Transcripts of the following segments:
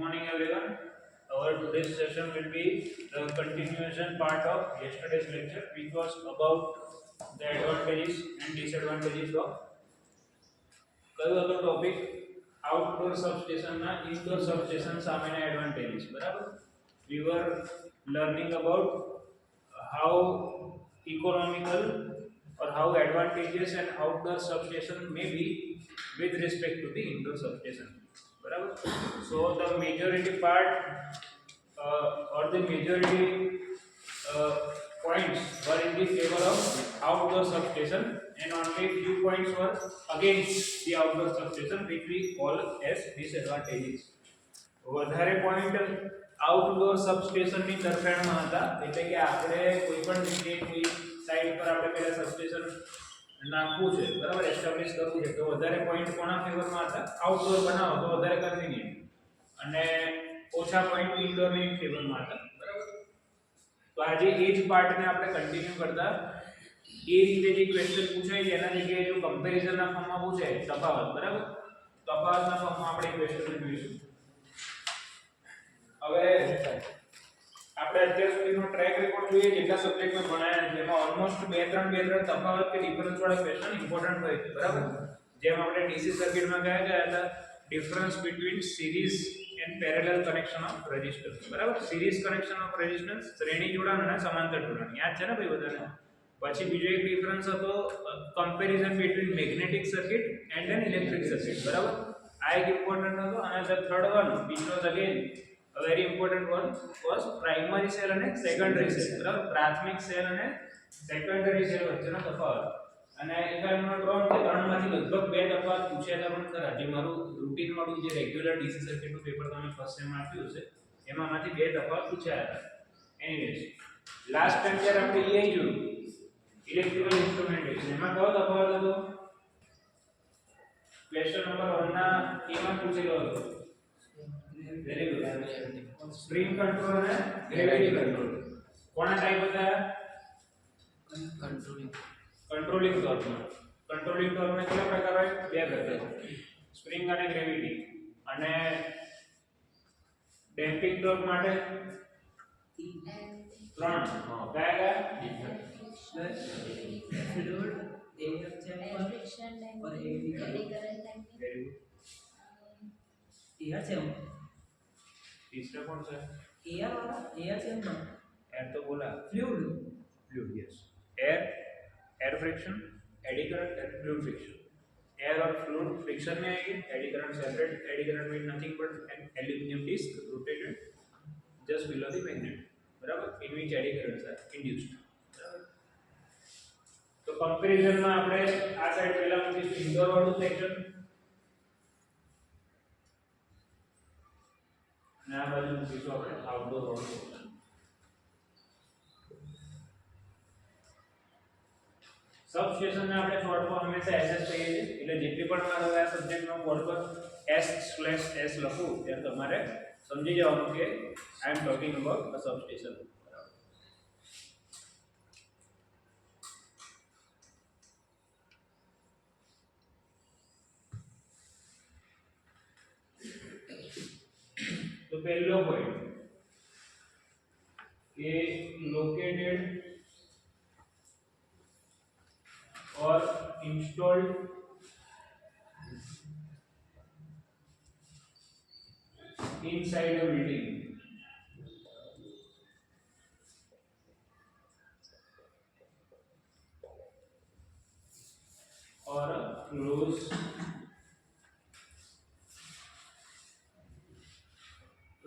morning everyone. Our today's session will be the continuation part of yesterday's lecture, which was about the advantages and disadvantages of કયો હતો topic outdoor substation ના indoor substation સામેના advantages બરાબર. We were learning about how economical or how advantageous an outdoor substation may be with respect to the indoor substation. Barabar. So the majority part or the majority points were in the favor of outdoor substation, and only few points were against the outdoor substation, which we call as disadvantages. વધારે point outdoor substation ની તરફેણમાં હતા, એટલે કે આપણે કોઈ પણ જગ્યાએ કોઈ સાઇટ પર આપણે પહેલા સબસ્ટેશન નાખવું છે બરાબર, એસ્ટાબ્લિશ કરવું છે, તો વધારે પોઈન્ટ કોના ફેવરમાં હતા? આઉટડોર બનાવો તો વધારે કન્વીનિયન્ટ, અને ઓછા પોઈન્ટ ઇન્ડોર ની ફેવરમાં હતા બરાબર. તો આજે એ જ પાર્ટને આપણે કન્ટિન્યુ કરતા એ રીતે જે ક્વેશ્ચન પૂછાય છે એના જગ્યાએ જો કમ્પેરિઝનના ફોર્મમાં પૂછાય તફાવત બરાબર, તફાવતના ફોર્મમાં આપણે ક્વેશ્ચન જોઈશું. હવે આપણે અત્યાર સુધીનો ટ્રેક રેકોર્ડ જોઈએ, જેટલા સબ્જેક્ટમાં ભણાયા છે એમાં ઓલમોસ્ટ 2-3 તફાવત કે ડિફરન્સ વાળા ક્વેશ્ચન ઇમ્પોર્ટન્ટ હોય છે બરાબર. જેમ આપણે ડીસી સર્કિટમાં ગયા હતા difference between series and parallel connection of resistance બરાબર. સિરીઝ કનેક્શન ઓફ રેઝિસ્ટન્સ શ્રેણી જોડાણ અને સમાંતર જોડાણ યાદ છે ને ભાઈ બધાને. પછી બીજો એક ડિફરન્સ હતો comparison between magnetic circuit and an electric circuit બરાબર. આ એક ઇમ્પોર્ટન્ટ હતો. અને the third one which was again a very important one was primary cell અને secondary cell બરાબર. પ્રાથમિક સેલ અને સેકન્ડરી સેલ વચ્ચેનો તફાવત. અને એકાઇનો ત્રણ કે ત્રણમાંથી લગભગ 2 તફાવત પૂછ્યા હતા પણ ખરા. જે મારું રૂટીન વાળું જે રેગ્યુલર ડીસી સર્કિટનું પેપર તમે ફર્સ્ટ સેમ આપ્યું છે એમાંમાંથી 2 તફાવત પૂછ્યા હતા. એનીવેઝ લાસ્ટ ટાઈમ જ્યારે આપણે EI જોયું ઇલેક્ટ્રિકલ ઇન્સ્ટ્રુમેન્ટેશન, એમાં કયો તફાવત હતો? ક્વેશ્ચન નંબર 1 ના એમાં પૂછેલો હતો. Very good. સ્પ્રિંગ કંટ્રોલ અને ગ્રેવિટી કંટ્રોલ કોના ટાઈપ હતા? કંટ્રોલિંગ ટોર્કમાં. કંટ્રોલિંગ ટોર્કના કેટલા પ્રકાર હોય? 2 પ્રકાર, સ્પ્રિંગ અને ગ્રેવિટી. અને ડેમ્પિંગ ટોર્ક માટે 3. કયા? फ्लूइड, एयर चैम्बर और eddy current. Very good. Air chamber, तीसरा कौन सा है? एयर वाला, एयर चैम्बर, एयर तो बोला. Fluid, fluid yes. Air, air friction, eddy current and fluid friction. Air और फ्लूइड फ्रिक्शन में आएंगे. Eddy current separate. Eddy current mean nothing but an aluminium disc rotated just below the magnet बराबर, in which eddy currents are induced. तो comparison में આપણે આ side પહેલા મૂકીશું ઇન્ડોર વાળું સેક્શન અને આ બાજુ મૂકીશું આપણે આઉટડોર વાળું સેક્શન. સબસ્ટેશન ને આપણે શોર્ટ ફોર્મ હંમેશા SS કહીએ છીએ. એટલે જેટલી પણ મારો આ સબ્જેક્ટનો બોર્ડ પર S/S લખું ત્યારે તમારે સમજી જવાનું કે I am talking about a substation. तो पहला पॉइंट के लोकेटेड और installed inside a building or a closed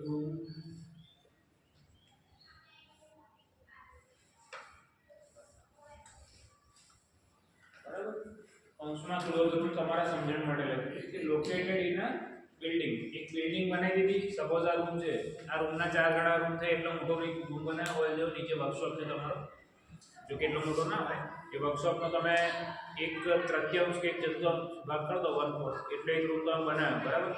room બરાબર. કૌંસમાં ક્લોઝ રૂમ તમારા સમજણ માટે લખ્યું છે. Located in a building. એક બિલ્ડિંગ બનાવી દીધી. સપોઝ આ રૂમ છે, આ રૂમના 4 ગણા રૂમ થાય એટલો મોટો રૂમ બનાવ્યો હોય. જો નીચે વર્કશોપ છે તમારો, જો કે એટલો મોટો ના હોય, એ વર્કશોપનો તમે 1/3 કે 1/4 ભાગ કરી દો 1/4 એટલે એક રૂમ તમે બનાવ્યો બરાબર.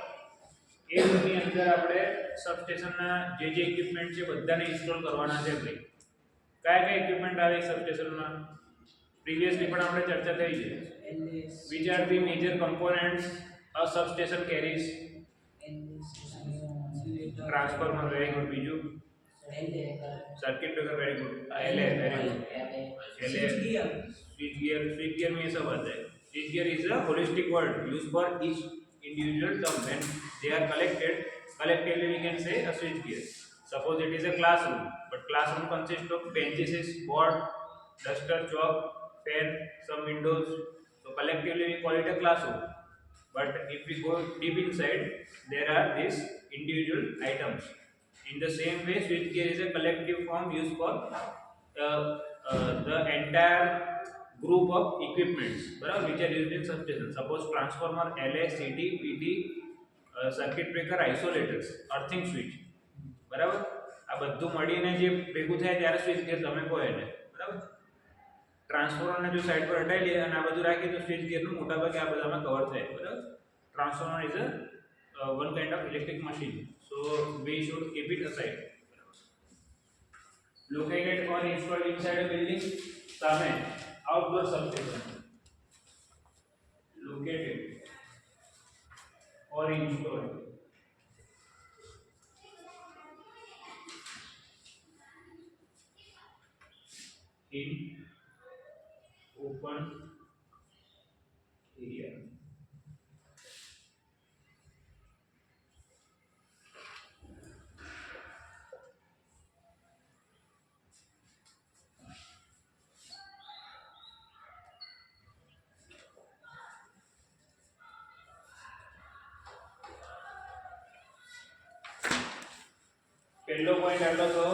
એ રૂમની અંદર આપણે સબસ્ટેશનના જે ઇક્વિપમેન્ટ છે બધાને ઇન્સ્ટોલ કરવાના છે. ભાઈ કયા ઇક્વિપમેન્ટ આવે સબસ્ટેશનમાં? પ્રીવિયસલી પણ આપણે ચર્ચા થઈ છે. which are the major components a substation carries? Transformer very good. બીજું circuit breaker very good. LA very good. LA switch gear में ये सब आता है. Switch gear is a holistic word used for each individual term. When they are collected collectively we can say a switch gear. Suppose it is a classroom, but classroom consists of benches, board, duster, chalk, pen, some windows. So collectively we call it a classroom. But if we go deep inside, there are these individual items. In the same way, switchgear is a collective form used for the entire group of equipments, बराबर, which are used in substation. Suppose transformer, LA, CT, PT, circuit breaker, isolators, earthing switch, બરાબર. આ બધું મળીને જે ભેગું થાય ત્યારે switch gear તમે કહો એને, બરાબર. ટ્રાન્સફોર્મરને જો સાઈડ પર હટાવી લઈએ અને આ બધું રાખીએ તો સ્વિચ ગિયરનું મોટાભાગે આ બધામાં કવર થાય, બરાબર. Transformer is a one kind of electric machine, so we should keep it aside. Located or installed inside a building. सामने outdoor substation. Located or installed in open area. पहलो पॉइंट आटलो तो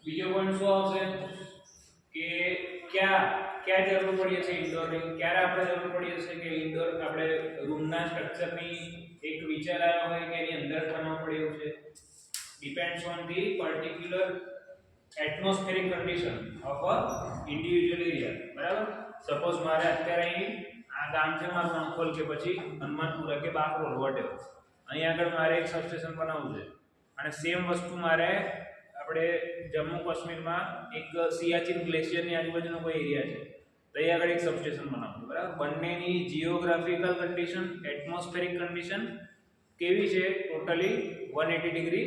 बीजो point શું આવશે કે क्या क्या જરૂર પડી છે ઇન્ડોર ની, ક્યારે આપણે જરૂર પડી છે કે ઇન્ડોર આપણે રૂમના સ્ટ્રક્ચરની એક વિચાર આવ્યો હોય કે એની અંદર બનાવવું પડે એવું છે. Depends on the particular atmospheric condition of a individual area, બરાબર. સપોઝ મારે અત્યારે અહીં આ ગામ છે મારું રણખોલ કે પછી હનુમાનપુરા કે બાકરોલ વોટેવર, અહીં આગળ મારે એક સબસ્ટેશન બનાવવું છે અને સેમ વસ્તુ મારે આપણે જમ્મુ કાશ્મીરમાં એક સિયાચિન ગ્લેશિયરની આજુબાજુનો કોઈ એરિયા છે તો અહીં આગળ એક સબસ્ટેશન બનાવવું, બરાબર. બંનેની જીઓગ્રાફિકલ કન્ડિશન, એટમોસ્ફેરિક કન્ડિશન કેવી છે, ટોટલી 180 ડિગ્રી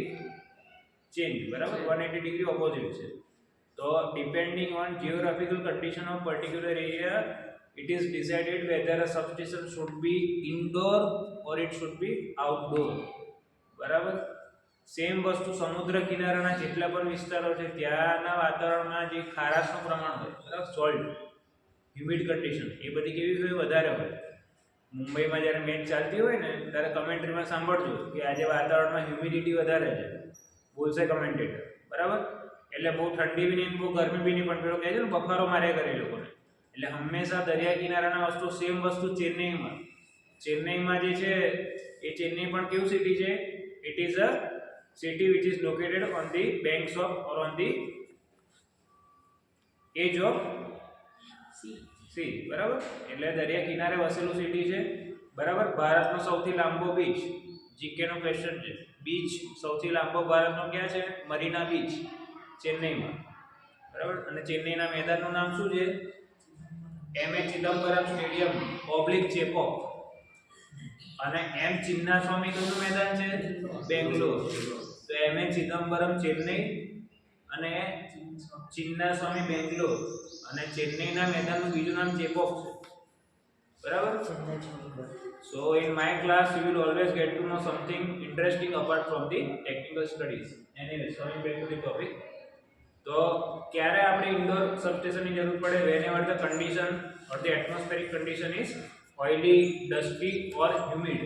ચેન્જ, બરાબર, 180 ડિગ્રી ઓપોઝિટ છે. તો depending on geographical condition of particular area it is decided whether a substation should be indoor or it should be outdoor, બરાબર. Same વસ્તુ સમુદ્ર કિનારાના જેટલા પણ વિસ્તારો છે ત્યાંના વાતાવરણમાં જે ખારાશનું પ્રમાણ હોય, બરાબર, સોલ્ટ, હ્યુમિડ કન્ડિશન એ બધી કેવી હોય, વધારે હોય. મુંબઈમાં જ્યારે મેચ ચાલતી હોય ને ત્યારે કમેન્ટ્રીમાં સાંભળજો કે આજે વાતાવરણમાં હ્યુમિડિટી વધારે છે, બોલશે કમેન્ટેટર, બરાબર. એટલે બહુ ઠંડી બી નહીં, બહુ ગરમી બી નહીં, પણ પેલો કહે છે ને બફારો મારે કરે એ લોકોને. એટલે હંમેશા દરિયા કિનારાના વસ્તુ સેમ વસ્તુ ચેન્નઈમાં જે છે એ ચેન્નઈ પણ કેવું સિટી છે, it is a city which is located on the banks of or on the edge of sea, બરાબર. એટલે દરિયા કિનારે વસેલું સિટી છે, બરાબર. ભારતનો સૌથી લાંબો બીચ, જીકે નો ક્વેશ્ચન છે, બીચ સૌથી લાંબો ભારતનો ક્યાં છે, મરીના બીચ ચેન્નઈમાં, બરાબર. અને ચેન્નઈના મેદાનનું નામ શું છે, MA. Chidambaram stadium oblique Chepauk. અને એમ ચિન્નાસ્વામી કયું મેદાન છે, બેંગ્લોર. તો એમ.એ. ચિદમ્બરમ ચેન્નઈ અને ચિન્નાસ્વામી બેંગ્લોર, અને ચેન્નઈના મેદાનનું બીજું નામ ચેપોક છે, બરાબર. So in my class you will always get to know something interesting apart from the technical studies. Anyway, coming back to the topic. તો ક્યારે આપણે ઇન્ડોર સબસ્ટેશનની જરૂર પડે, whenever the condition or the atmospheric condition is oily, dusty or humid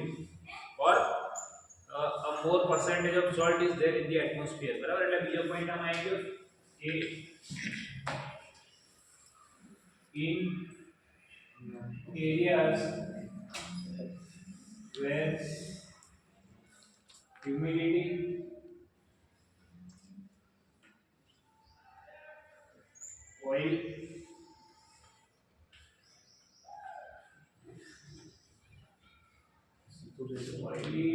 or a more percentage of salt is there in the atmosphere, બરાબર. એટલે બીજો point આમાં આવી ગયો કે in areas where humidity, oil, oily,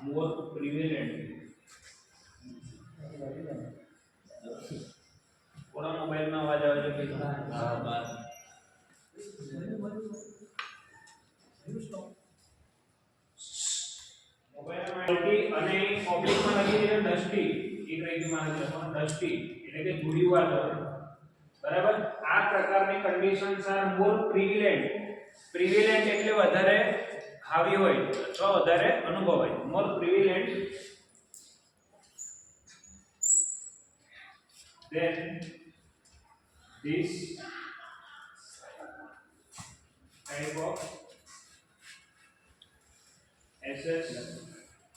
more prevalent. થોડા મોબાઈલમાં અવાજ આવે છે કે બહાર મોબાઈલમાં અને પબ્લિકમાં લખી દીધું ડસ્ટી એક રહી મારે લખવાનું ડસ્ટી એટલે કે ધૂળિયું વાતાવરણ બરાબર આ પ્રકારની કન્ડિશન્સ આર મોર પ્રિવિલેન્ટ એટલે વધારે હાવી હોય અથવા વધારે અનુભવાય મોર પ્રિવિલેન્ટ then this type of SS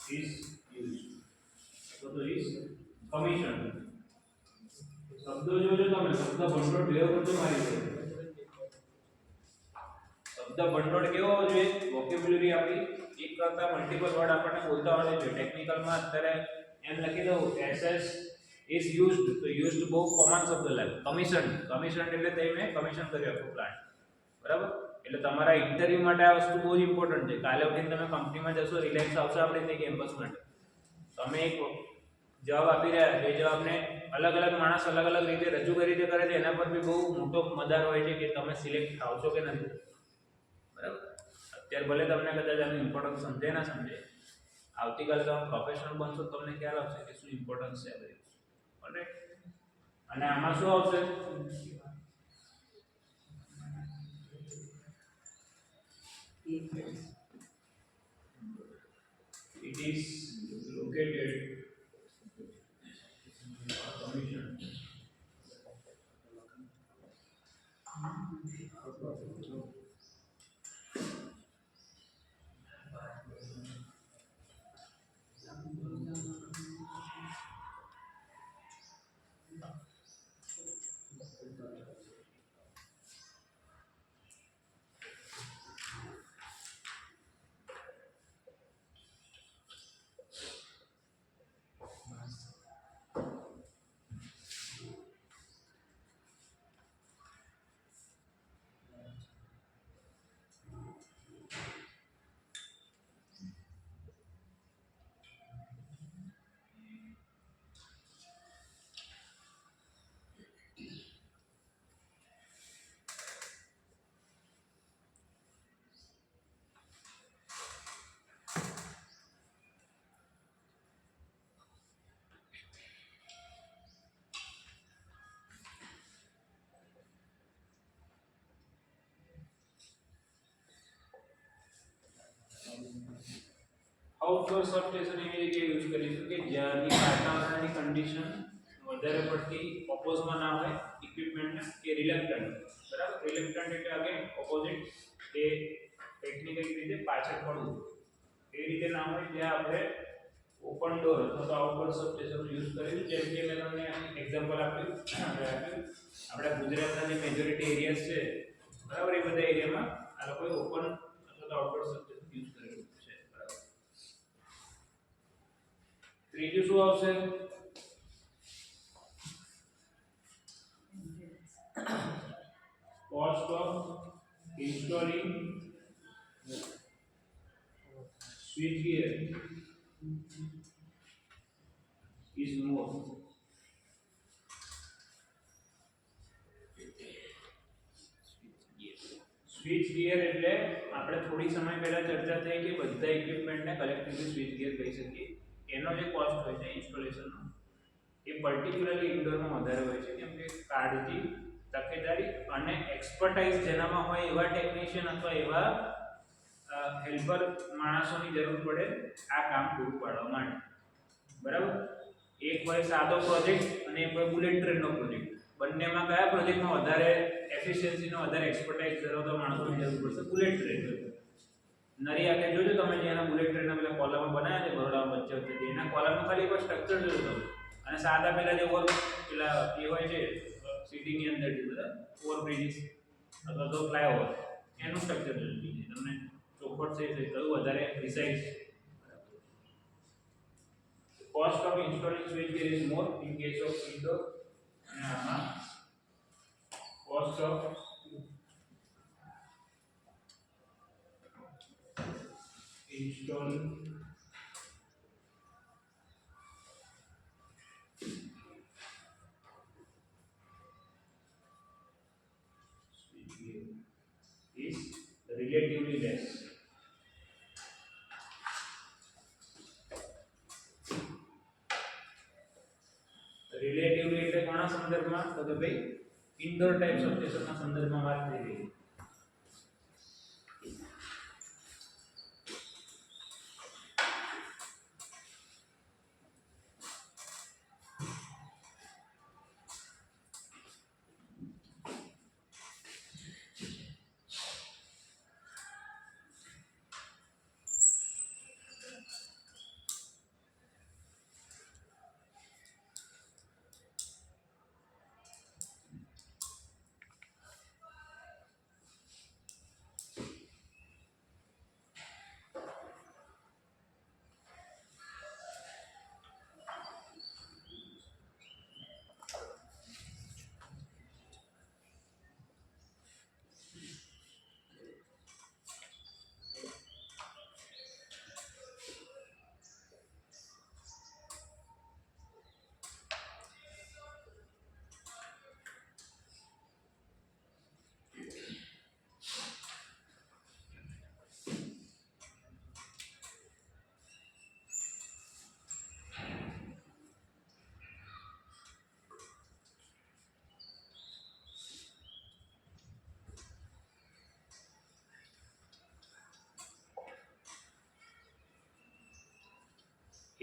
is used. So this is commission. શબ્દો જોજો તમે શબ્દ ભંડોળ બે વખત મારી દો શબ્દ ભંડોળ કેવો હોવો જોઈએ વોકેબ્યુલરી આપણી એક કરતા મલ્ટીપલ વર્ડ આપણને બોલતા હોવા જોઈએ ટેકનિકલમાં અત્યારે એમ લખી દઉં SS is used તો used બહુ કોમન શબ્દ લાગે કમિશન એટલે તમે કમિશન કર્યો આખો પ્લાન્ટ બરાબર એટલે તમારા ઇન્ટરવ્યુ માટે આ વસ્તુ બહુ જ ઇમ્પોર્ટન્ટ છે કાલે ઉઠીને તમે કંપનીમાં જશો રિલેક્સ આવશે આપણે તે કેમ્પસ માટે તમે એક જવાબ આપી રહ્યા છો એ જવાબને અલગ અલગ માણસ અલગ અલગ રીતે રજૂ કરી રીતે કરે છે એના પર બી બહુ મોટો મદાર હોય છે કે તમે સિલેક્ટ થાવ છો કે નથી બરાબર અત્યારે ભલે તમને કદાચ આનું ઇમ્પોર્ટન્સ સમજે ના સમજે આવતીકાલે તમે પ્રોફેશનલ બનશો તમને ખ્યાલ આવશે કે શું ઇમ્પોર્ટન્સ છે બધી અને આમાં શું આવશે it is located commission outdoor substation એવી રીતે યુઝ કરીશું કે જ્યાંની વાતાવરણની કન્ડિશન વધારે પડતી ઓપોઝમાં ના હોય ઇક્વિપમેન્ટના કે રિલેક્ટન્ટ બરાબર રિલેક્ટન્ટ એટલે અગેન ઓપોઝિટ એ ટેકનિકલ રીતે પાછળ પડવું એ રીતે ના હોય ત્યાં આપણે ઓપન ડોર અથવા તો આઉટડોર સબસ્ટેશન યુઝ કરીશું જેમ કે મેં તમને એક્ઝામ્પલ આપ્યું આપણા ગુજરાતના જે મેજોરિટી એરિયાઝ છે બરાબર એ બધા એરિયામાં આ લોકોએ ઓપન અથવા તો આઉટડોર સબસ્ટેશન યુઝ કરેલું છે બરાબર ત્રીજું શું આવશે cost of installing switch gear is more switch gear એટલે આપણે થોડી સમય પહેલા ચર્ચા થઈ કે બધા ઇક્વિપમેન્ટને કલેક્ટિવલી સ્વિચ ગિયર કહી શકીએ એનો જે કોસ્ટ હોય છે ઇન્સ્ટોલેશનનો એ પર્ટિક્યુલરલી ઇન્ડોરમાં વધારે હોય છે કેમ કે કાળજી તકેદારી અને એક્સપર્ટાઇઝ જેનામાં હોય એવા ટેકનિશિયન અથવા એવા હેલ્પર માણસોની જરૂર પડે આ કામ પૂરું પાડવા માટે બરાબર એક હોય સાદો પ્રોજેક્ટ અને એક હોય બુલેટ ટ્રેનનો પ્રોજેક્ટ બંનેમાં કયા પ્રોજેક્ટમાં વધારે એફિશિયન્સીનો વધારે એક્સપર્ટાઇઝ ધરાવતા માણસોની જરૂર પડશે બુલેટ ટ્રેન નરી આંખે જોજો તમે જે એના બુલેટ ટ્રેનના પેલા કોલમ બનાવ્યા છે બરોડામાં વચ્ચે વચ્ચે એના કોલમનું ખાલી એક સ્ટ્રક્ચર જોજો તમે અને સાદા પેલા જે ઓવર પેલા એ હોય છે સિટીની અંદર જે બધા ઓવરબ્રિજીસ અથવા તો ફ્લાયઓવર એનું સ્ટ્રક્ચર જોજો તમને ચોખવટ છે કયું વધારે precise cost of installing switch gear is more in case of indoor and cost of installing relatively less. Relatively એટલે કોના સંદર્ભમાં? તો કે ભાઈ ઇન્ડોર ટાઈપ સબસ્ટેશનના સંદર્ભમાં વાત થઈ રહી છે.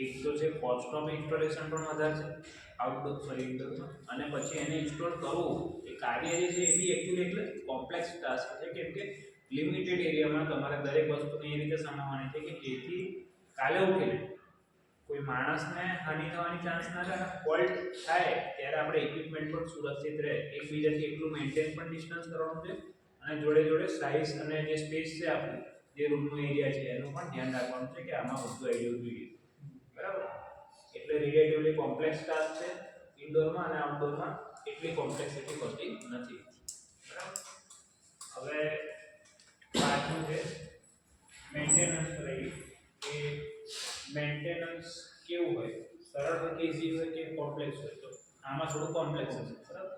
એક તો છે કોસ્ટ ઓફ ઇન્સ્ટોલેશન પણ વધારે છે આઉટડોર ઇન્ડોરમાં, અને પછી એને ઇન્સ્ટોલ કરવું એ કાર્ય જે છે એ બી એકચ્યુઅલી એટલે કોમ્પ્લેક્સ ટાસ્ક છે, કેમ કે લિમિટેડ એરિયામાં તમારે દરેક વસ્તુને એ રીતે સમાવવાની છે કે જેથી કાલે ઉઠીને કોઈ માણસને હાનિ થવાની ચાન્સ ના રહે. ફોલ્ટ થાય ત્યારે આપણે ઇક્વિપમેન્ટ પણ સુરક્ષિત રહે, એકબીજાથી એટલું મેન્ટેન પણ ડિસ્ટન્સ કરવાનું છે, અને જોડે જોડે સાઇઝ અને જે સ્પેસ છે આપણું જે રૂમનો એરિયા છે એનું પણ ધ્યાન રાખવાનું છે કે આમાં બધું આવી જવું જોઈએ. બરાબર? એટલે રિલેટિવલી કોમ્પ્લેક્સ ટાસ્ક છે ઇન્ડોરમાં, અને આઉટડોરમાં એટલી કોમ્પ્લેક્સિટી હોતી નથી. બરાબર? હવે પાછું છે મેન્ટેનન્સ રહી કે મેન્ટેનન્સ કેવું હોય, સરળ હોય કે ઈઝી હોય કે કોમ્પ્લેક્સ હોય. તો આમાં થોડું કોમ્પ્લેક્સ હશે. બરાબર?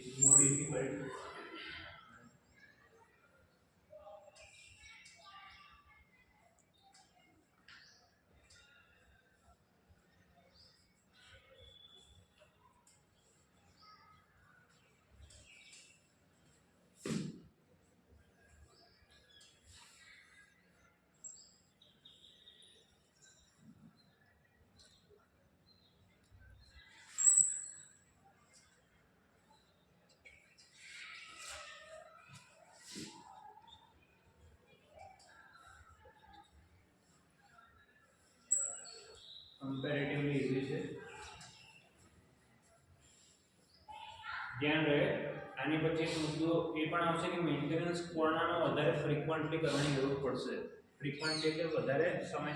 It's more difficult. Comparatively easy છે. ધ્યાન રહે આની પછી મુદ્દો એ પણ આવશે કે મેન્ટેનન્સ કોણામાં વધારે ફ્રીક્વન્ટલી કરવાની જરૂર પડશે. ફ્રીક્વન્ટલી એટલે વધારે સમય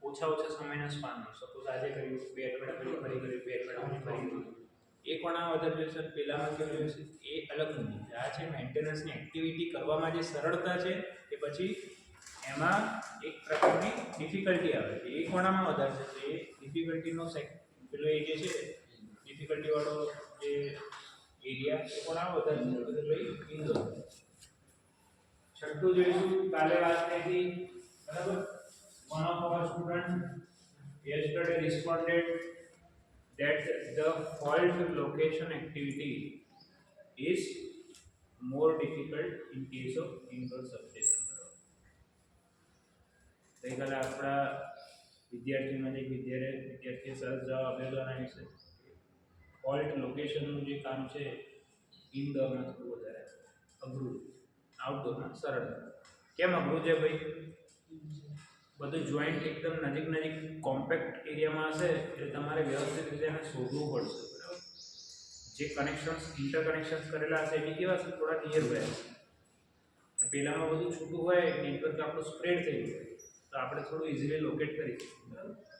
ઓછા સમયના સ્પાનમાં. સપોઝ આજે કર્યું, બે અઠવાડિયા પછી ફરી કર્યું, બે અઠવાડિયા પછી ફરી કર્યું, એ કોણામાં વધારે જશે, પહેલામાં કેવું જશે, એ અલગ મુદ્દો છે. આ છે મેન્ટેનન્સની એક્ટિવિટી કરવામાં જે સરળતા છે એ પછી એમાં એક પ્રકારની ડિફિકલ્ટી આવે છે. એ કોણામાં વધારે છે, એ ડિફિકલ્ટીનો પેલો એ જે છે ડિફિકલ્ટી વાળો જે એરિયા એ કોણામાં વધારે છે, એટલે ભાઈ ઇન્ડોર. છઠ્ઠું જોઈશું, કાલે વાત થઈ હતી. બરાબર? One of our students yesterday responded that the fault location activity is more difficult in case of indoor substation. ગઈકાલે આપણા વિદ્યાર્થીઓના જે વિદ્યાર્થીએ સરસ જવાબ આપેલો એના વિશે ફોલ્ટ લોકેશનનું જે કામ છે ઇન્ડોરમાં થોડું વધારે અઘરું, આઉટડોરમાં સરળ. કેમ અઘરું છે ભાઈ? બધું જોઈન્ટ એકદમ નજીક કોમ્પેક્ટ એરિયામાં હશે એટલે તમારે વ્યવસ્થિત રીતે એને શોધવું પડશે. બરાબર? જે કનેક્શન્સ ઇન્ટરકનેક્શન્સ કરેલા હશે એ કેવા હશે થોડા નિયર બાય હશે પેલામાં બધું છૂટું હોય નેટવર્ક આપણું સ્પ્રેડ થઈ જાય તો આપણે થોડું ઇઝીલી લોકેટ કરી શકીએ બરાબર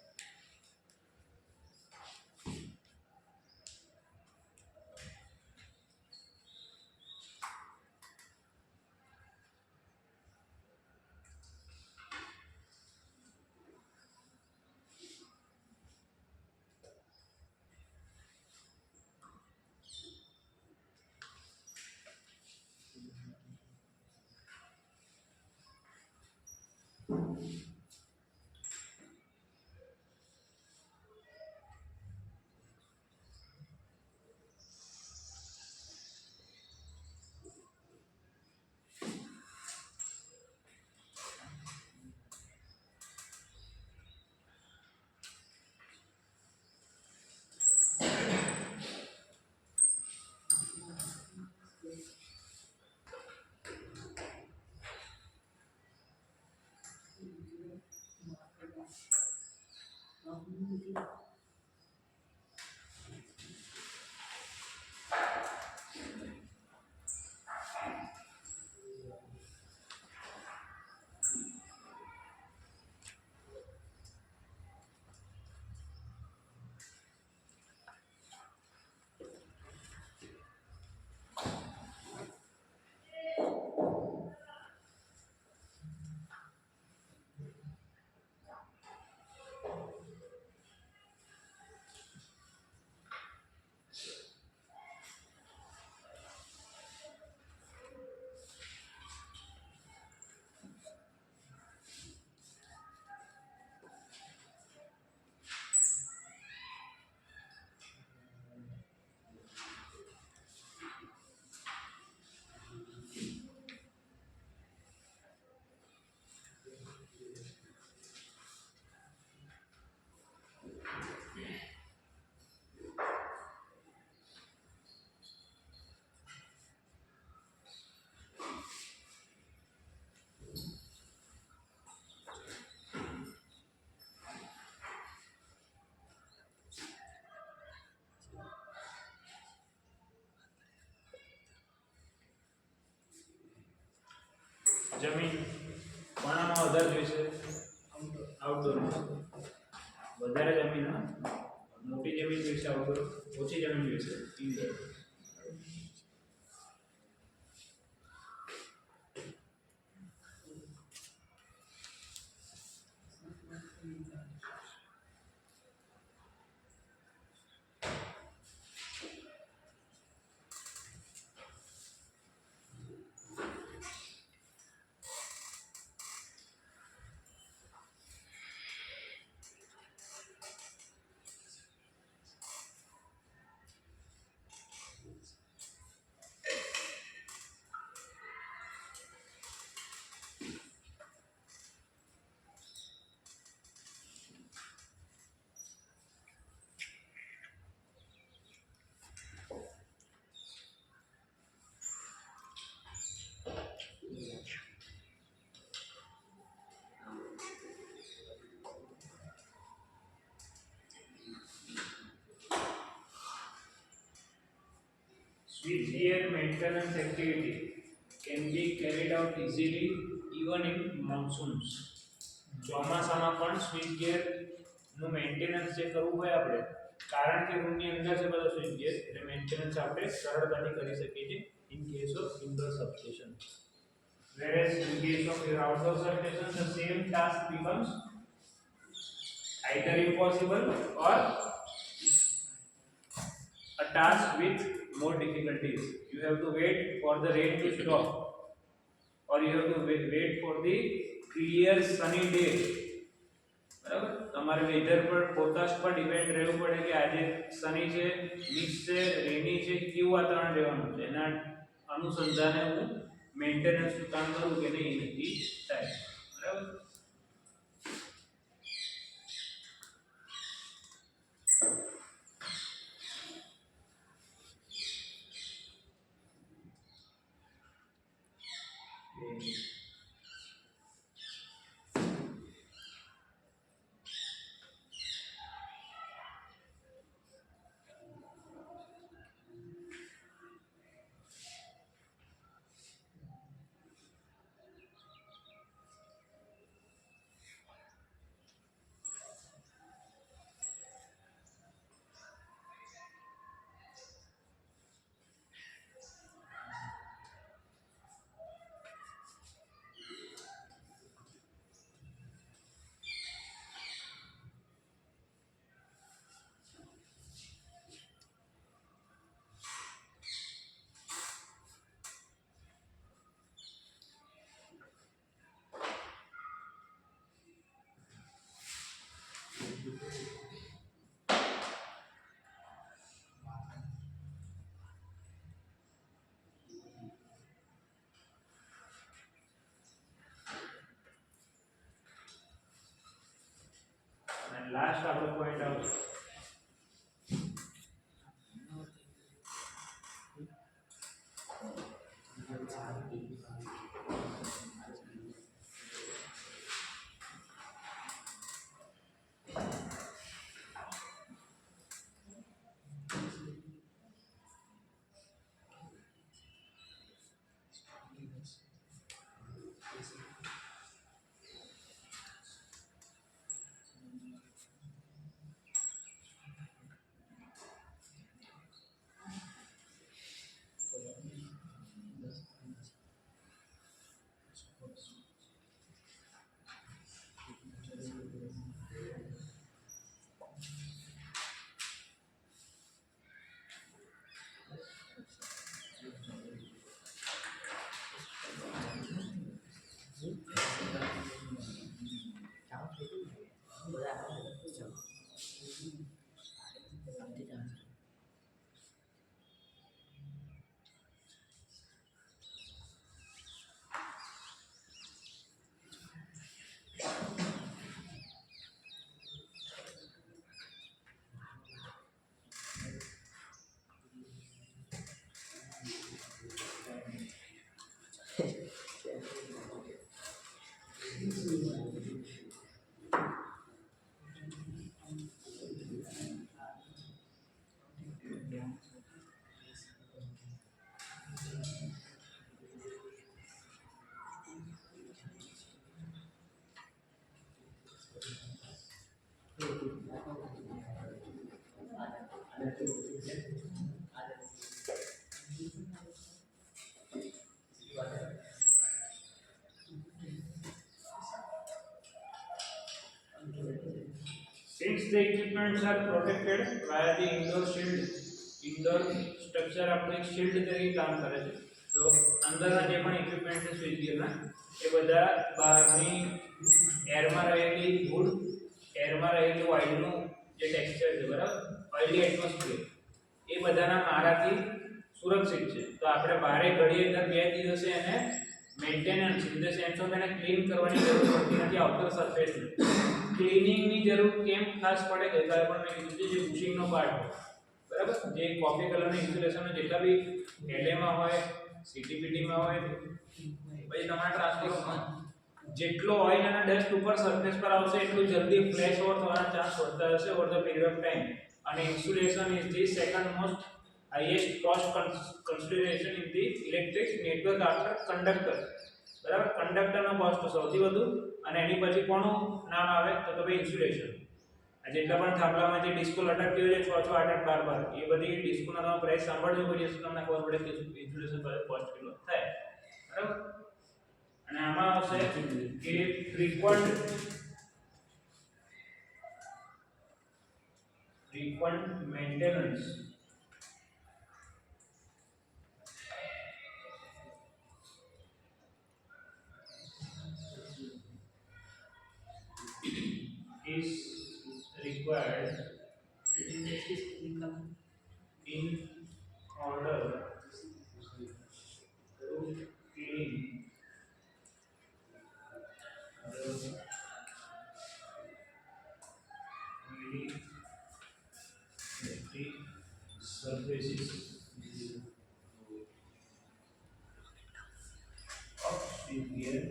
જમીન કોનામાં વધારે જોઈશે આઉટડોર વધારે જમીન મોટી જમીન જોઈશે આઉટડોર ઓછી જમીન જોઈશે indoor Switchgear maintenance activity can be carried out easily even in monsoons. ચોમાસામાં પણ સ્વિચ ગિયર નું મેન્ટેનન્સ જે કરવું હોય આપણે કારણ કે રૂમની અંદર છે બધા સ્વિચ ગિયર એટલે મેન્ટેનન્સ આપણે સરળતાથી કરી શકીએ છીએ in case of indoor substation. Whereas in case of your outdoor substation the same task becomes either impossible or a task with more difficulties. You have to wait for the rain to stop or you have to wait for the clear sunny day. બરાબર તમારે weather પર forecast પર depend રહેવું પડે કે આજે સની છે mix છે રેની છે કેવું વાતાવરણ રહેવાનું છે એના અનુસંધાને હું મેન્ટેનન્સનું કામ કરું કે નહીં એ નક્કી થાય બરાબર લાસ્ટ આપણો પોઈન્ટ આવશે. Since the equipments are protected via the indoor shield, indoor structure આપણે shield તરીકે કામ કરે છે. તો અંદરના જે પણ equipment છે સ્વિચ ગિયરના એ બધા બહારની એરમાં રહેલી ધૂળ, એરમાં રહેલું ઓઇલનું જે ટેક્સચર છે બરાબર, ઓઇલી એટમોસ્ફિયર એ બધાના મારાથી સુરક્ષિત છે. તો આપણે બારે ઘડીએ દર 2 દિવસે એને maintenance in the sense of એને ક્લીન કરવાની જરૂર પડતી નથી આઉટર સરફેસને. ક્લીનિંગની જરૂર કેમ ખાસ પડે ગઈકાલે પણ મેં કીધું જે બુશિંગનો પાર્ટ હોય બરાબર, જે કોફી કલરના ઇન્સ્યુલેશનનો જેટલા બી એલએમાં હોય, સીટીપીટીમાં હોય, પછી તમારા ટ્રાન્સફોર્મરમાં જેટલો ઓઇલ અને ડસ્ટ ઉપર સરફેસ પર આવશે એટલું જલ્દી ફ્લેશ ઓવર થવાના ચાન્સ વધતા હશે over the period of time. અને insulation is the second most highest cost consideration in the electric network after conductor. બરાબર, કંડક્ટરનો કોસ્ટ સૌથી વધુ અને એની પછી કોનું નામ આવે તો ભાઈ ઇન્સ્યુલેશન. આ જેટલા પણ થાંભલામાં જે ડિસ્કો લટકતી હોય છે 6 6 8 8 12 એ બધી ડિસ્કોના તમે પ્રાઇસ સાંભળજો કોઈ દિવસ તમને ખબર પડે કે ઇન્સ્યુલેશન પર કોસ્ટ કેટલો થાય બરાબર. અને આમાં આવશે કે frequent maintenance is required in order to clean the surfaces of severe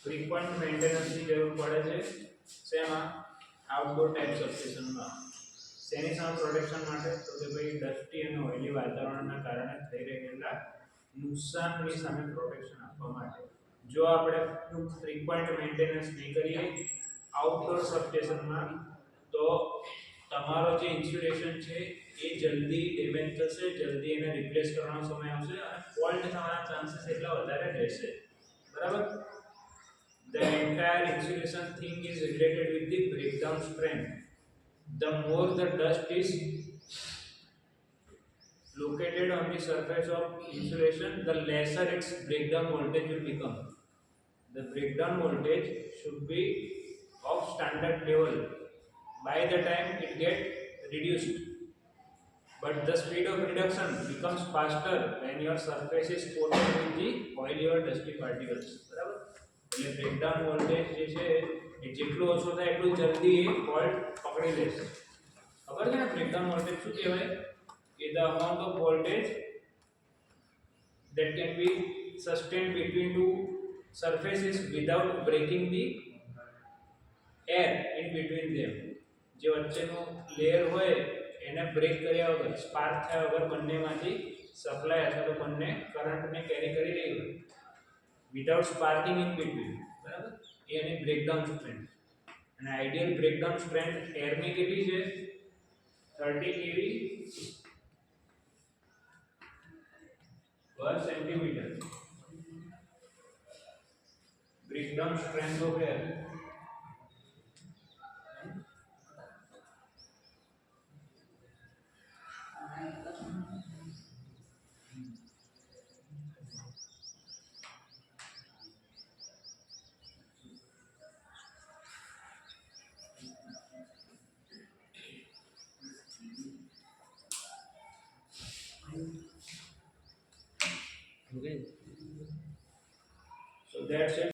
frequent મેન્ટેનન્સની જરૂર પડે છે શેમાં? આઉટડોર ટાઈપ સબસ્ટેશનમાં. શેની સામે પ્રોટેક્શન માટે? તો કે ભાઈ ડસ્ટી અને ઓઇલી વાતાવરણના કારણે થઈ રહેલા નુકસાનની સામે પ્રોટેક્શન આપવા માટે. જો આપણે ફ્રીક્વન્ટ મેન્ટેનન્સ નહીં કરીએ આઉટડોર સબસ્ટેશનમાં તો તમારો જે ઇન્સ્યુલેશન છે એ જલ્દી ડેમેજ થશે, જલ્દી એને રિપ્લેસ કરવાનો સમય આવશે અને ફોલ્ટ થવાના ચાન્સીસ એટલા વધારે રહેશે બરાબર. The entire insulation thing is related with the breakdown strength. The more the dust is located on the surface of insulation, the lesser its breakdown voltage will become. The breakdown voltage should be of standard level by the time it get reduced. but the speed of reduction becomes faster when your surface is coated with the oily or dusty particles. બરાબર? એટલે breakdown voltage જે છે એ જેટલું ઓછું થાય એટલું જલ્દી એ fault પકડી લેશે. ખબર છે ને બ્રેકડાઉન વોલ્ટેજ શું કહેવાય? કે the amount of voltage that can be sustained between two surfaces without breaking the air in between them. જે વચ્ચેનું લેયર હોય એને બ્રેક કર્યા વગર સ્પાર્ક થયા વગર બંનેમાંથી સપ્લાય અથવા તો બંને કરંટને કેરી કરી રહી હોય વિધાઉટ સ્પાર્કિંગ ઇન બિટવીન. બરાબર? એ એની બ્રેકડાઉન સ્ટ્રેન્થ. અને આઈડિયલ બ્રેકડાઉન સ્ટ્રેન્થ એરની કેટલી છે? 30 kV per centimeter. Breakdown strength of air. Okay. So that's it.